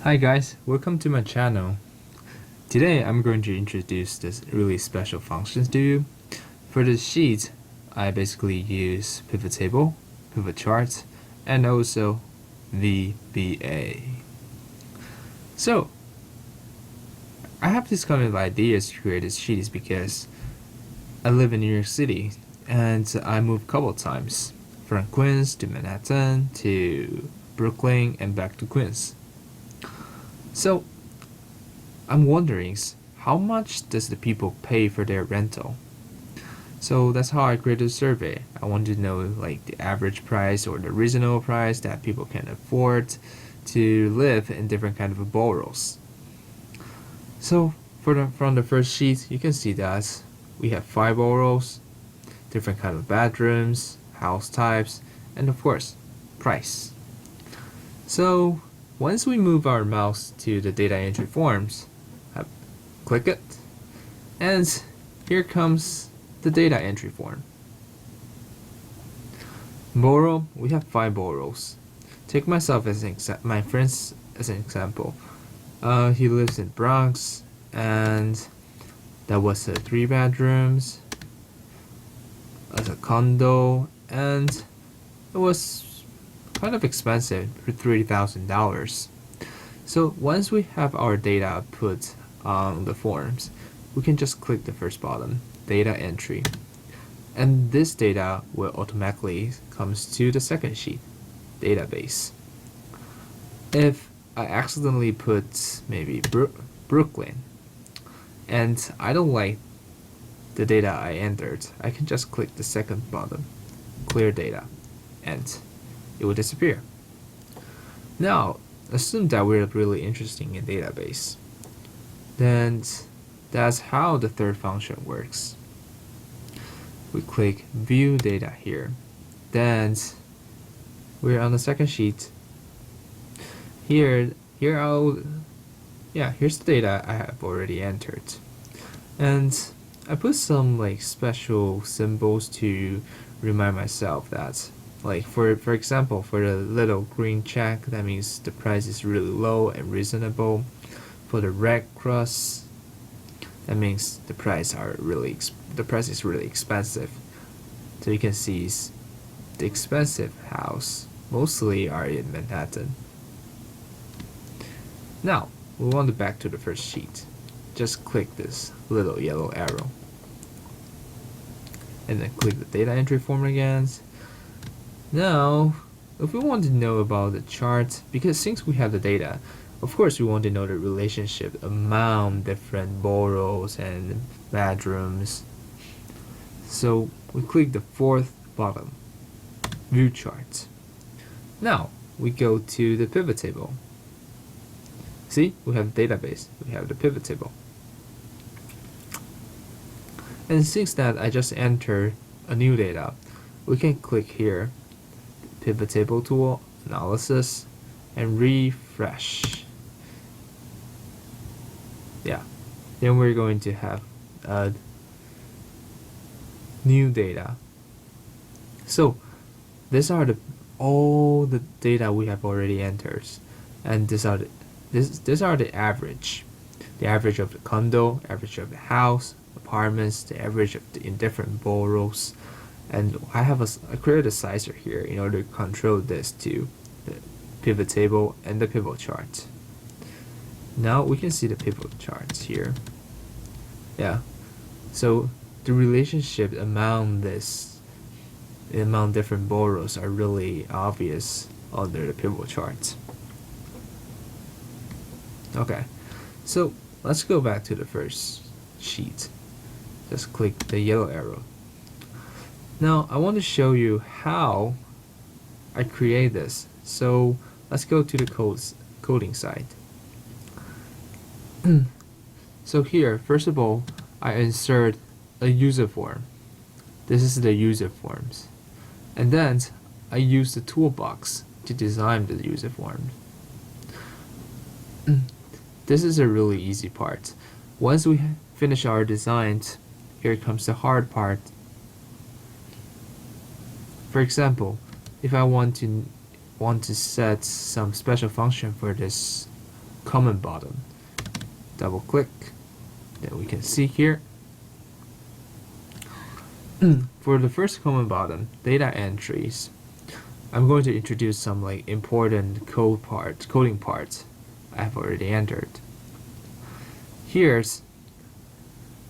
Hi guys, welcome to my channel. Today I'm going to introduce this really special functions to you. For the sheet, I basically use pivot table, pivot charts, and also VBA. So I have this kind of ideas to create this sheet because I live in New York City and I moved a couple times from Queens to Manhattan to Brooklyn and back to Queens. So I'm wondering how much does the people pay for their rental? So that's how I created a survey. I want to know like the average price or the reasonable price that people can afford to live in different kind of boroughs. So from the first sheet, you can see that we have 5 boroughs, different kind of bedrooms, house types, and of course, price. So once we move our mouse to the data entry forms, click it, and here comes the data entry form. Borough, we have 5 boroughs. Take myself as my friends as an example. He lives in Bronx, and that was 3 bedrooms, as a condo, and it was kind of expensive for $3,000. So once we have our data put on the forms, we can just click the first button, data entry, and this data will automatically comes to the second sheet, database. If I accidentally put maybe Brooklyn and I don't like the data I entered, I can just click the second button, clear data, and it will disappear. Now, assume that we're really interested in database. Then that's how the third function works. We click view data here. Then we're on the second sheet. Here's the data I have already entered. And I put some like special symbols to remind myself that, like for example, for the little green check, that means the price is really low and reasonable. For the red cross, that means the price is really expensive. So you can see the expensive house mostly are in Manhattan. Now we want back to the first sheet. Just click this little yellow arrow and then click the data entry form again. Now if we want to know about the chart, because since we have the data, of course we want to know the relationship among different boroughs and bedrooms. So we click the fourth button, view chart. Now we go to the pivot table. See, we have the database, we have the pivot table. And since that I just entered a new data, we can click here, pivot table tool, analysis, and refresh. Yeah, then we're going to have new data. So these are all the data we have already entered, and these are the average of the condo, average of the house, apartments, the average of in different boroughs. And I created a sizer here in order to control this to the pivot table and the pivot chart. Now we can see the pivot charts here. Yeah, so the relationship among different boroughs are really obvious under the pivot chart. Okay, so let's go back to the first sheet. Just click the yellow arrow. Now I want to show you how I create this. So let's go to the coding side. So here, first of all, I insert a user form. This is the user forms. And then I use the toolbox to design the user form. This is a really easy part. Once we finish our designs, here comes the hard part. For example, if I want to set some special function for this common bottom. Double click, then we can see here. For the first common bottom, data entries, I'm going to introduce some like important coding parts I've already entered. Here's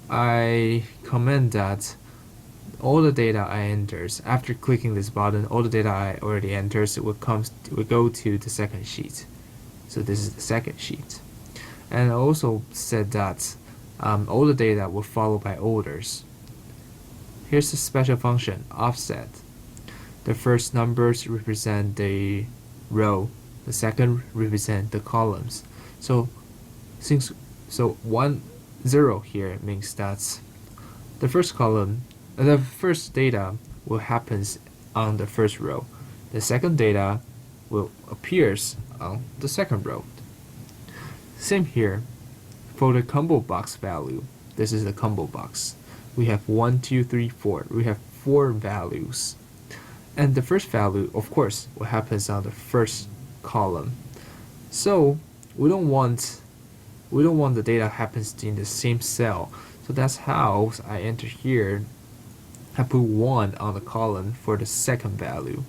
I comment that all the data I enters after clicking this button, all the data I already enters will go to the second sheet. So this is the second sheet. And I also said that all the data will follow by orders. Here's the special function, offset. The first numbers represent the row, the second represent the columns. So 1, 0 here means that the first column, the first data will happens on the first row. The second data will appears on the second row. Same here for the combo box value. This is the combo box. We have 1, 2, 3, 4. We have 4 values. And the first value, of course, what happens on the first column. So we don't want the data happens in the same cell. So that's how I enter here. I put 1 on the column for the second value,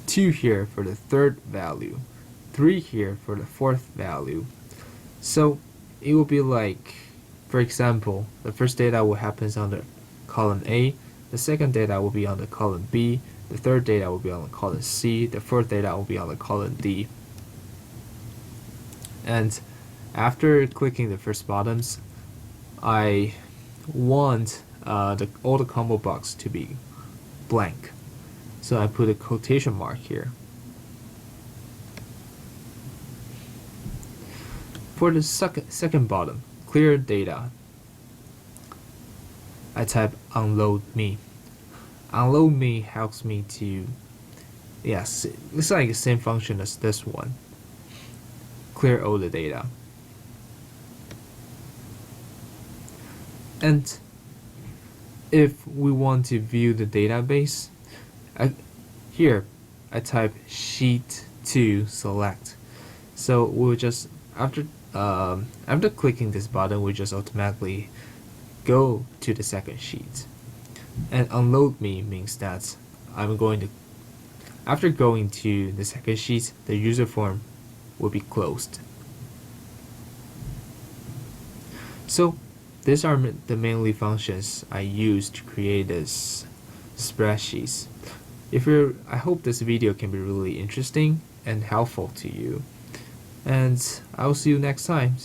2 here for the third value, 3 here for the fourth value. So it will be like, for example, the first data will happens on the column A, the second data will be on the column B, the third data will be on the column C, the fourth data will be on the column D. And after clicking the first bottoms, I want all the combo box to be blank. So I put a quotation mark here. For the second bottom, clear data, I type unload me. Unload me helps me to, yes, it's like the same function as this one. Clear all the data. And if we want to view the database, here I type sheet 2 select. So we'll just after clicking this button, we just automatically go to the second sheet. And unload me means that I'm going to, after going to the second sheet, the user form will be closed. So these are the mainly functions I use to create this spreadsheets. I hope this video can be really interesting and helpful to you. And I'll see you next time.